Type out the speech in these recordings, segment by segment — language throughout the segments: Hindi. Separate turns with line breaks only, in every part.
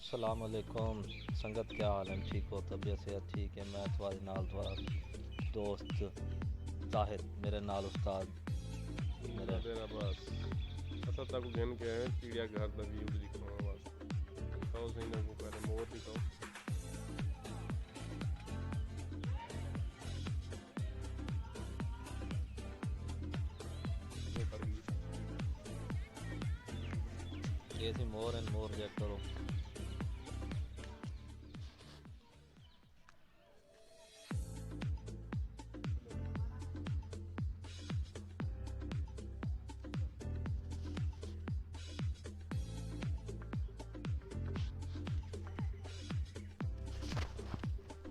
अस्सलाम वालेकुम संगत, क्या हाल है? ठीक हो? तबीयत सेहत ठीक है? मैं थोड़े नाल थोड़ा दोस्त जाहिद, मेरे नाल उस्ताद मेरे
तेरा बस असा तक गिन के आए चिड़िया घर का व्यू दिखाने वास्ते। दिखाओ सही ना को पहले मोर दिखाओ। वो खड़ गई
ये सी मोर एंड मोर चेक करो।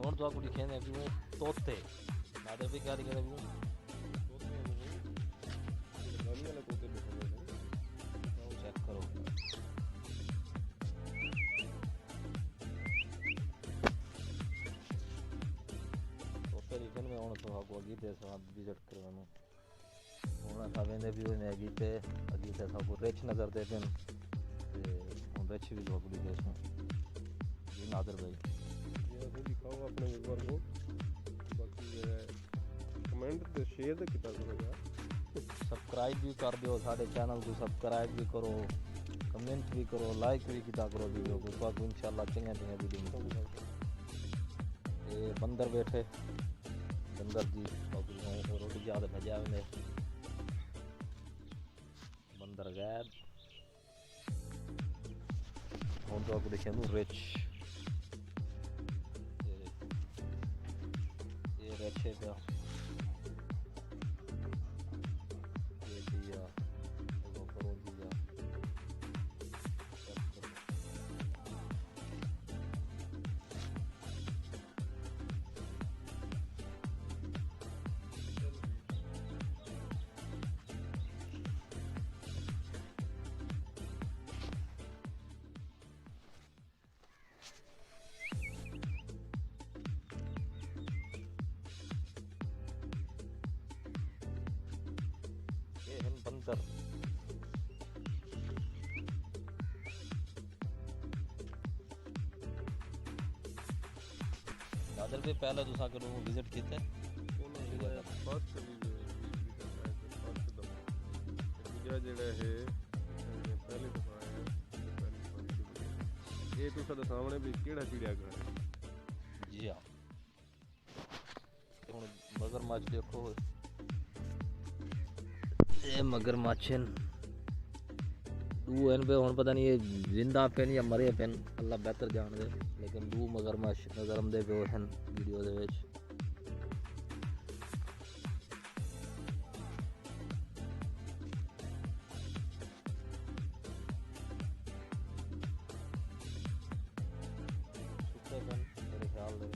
और तो आपको लिखे हैं व्यू तोते नादर भी क्या लिखे व्यू
तोते हैं वो गानी वाले तोते बैठे हुए हैं। दिखाओ
चेक करो। तोते लिखे में हूँ तो आपको अगी ते विजिट करवाना हूँ असा वेंदे भी मैगी ते अगी ते सबको रिच नज़र दे पेन हूँ रिच भी लोग लिखे इसमें जी नादर भाई।
ये ऐसे दिखाओ अपने व्यूवर को। बाकी जो है कमेंट तो शेयर तो किया करो यार।
सब्सक्राइब भी कर दो साढ़े चैनल को, सब्सक्राइब भी करो, कमेंट भी करो, लाइक भी किया करो वीडियो को। तो आपको इंशाल्लाह चंगे चंगे वीडियो मिलती। ये बंदर बैठे बंदर जी रोटी ज्यादा भजा हुए बंदर गैब हूँ तो आपको देखें रिच ये रिच है क्या ये दिया वो करो दिया ये है बंदर। नादर भी पहले तुसा करूँ विजिट किया
फर्स्ट फर्स्ट दफा दूजा जड़ा है पहले दफा आया पहली बारी ये तो साडे सामने भी केड़ा चिड़िया घर है।
जी हाँ। हूँ मगरमच्छ देखो ये मगरमच्छ दू इन पे हूँ पता नहीं ये जिंदा पेन या मरे पेन अल्लाह बेहतर जान दे, लेकिन दू मगरमच्छ नजर आते पे हैं वीडियो दे विच। सुते पेन मेरे ख्याल दे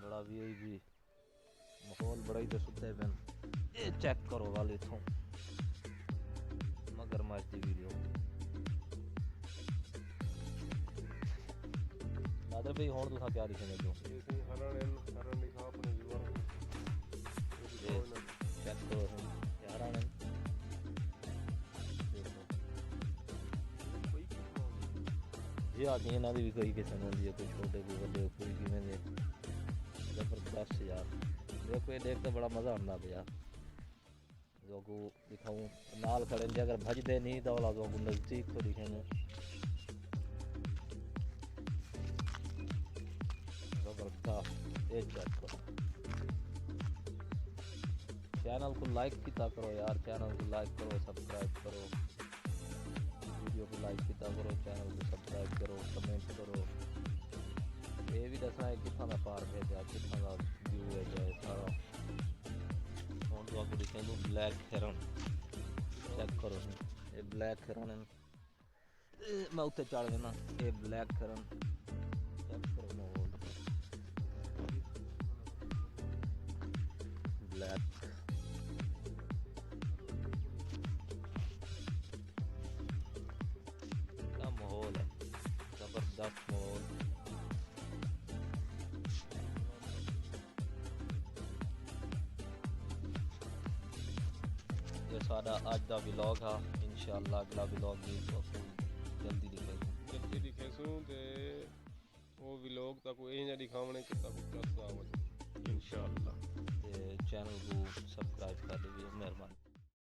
बड़ा भी माहौल बड़ा ही तो सुते पेन। ये चेक करो वाले इथों मगरमच्छ की वीडियो नादर भाई हूँ तुसा क्या लिखेंगे जो
ये सही हरण दिखाओ अपने व्यूअर को। ये दिखाओ ना
चेक करो यार आने देखो
कोई किस्म
जी आती इन्हों की भी कोई किस्म होती है, कोई छोटे कोई बड़े कोई किमें दे जबरदस्त यार। देखो ये देख तो बड़ा मज़ा आता है यार। जो को दिखाऊँ नाल खड़े थे अगर भजते नहीं तो वाला जो नज़दीक तो दिखेंगे जबरदस्त। ये चेक करो चैनल को लाइक किया करो यार, चैनल को लाइक करो, सब्सक्राइब करो, वीडियो को लाइक किया करो, चैनल को सब्सक्राइब करो, कमेंट करो। ये भी दसना है कितना का पार्क है क्या कितना का व्यू है क्या सारा। हूँ तो आपको दिखें तो ब्लैक हेरन चेक करो ये ब्लैक हेरन है। मैं उत्ते चढ़ देना ये ब्लैक हेरन चेक करो माहौल ब्लैक क्या माहौल है, जबरदस्त माहौल। ये साडा अज दा व्लॉग हा इंशाअल्लाह अगला व्लॉग भी जल्दी दिखेगा
जल्दी दिखेसूं ते वो व्लॉग ताको इं दिखावने कि ताको प्लस आवे इंशाअल्लाह
ते चैनल को सब्सक्राइब कर लीजिए मेहरबानी।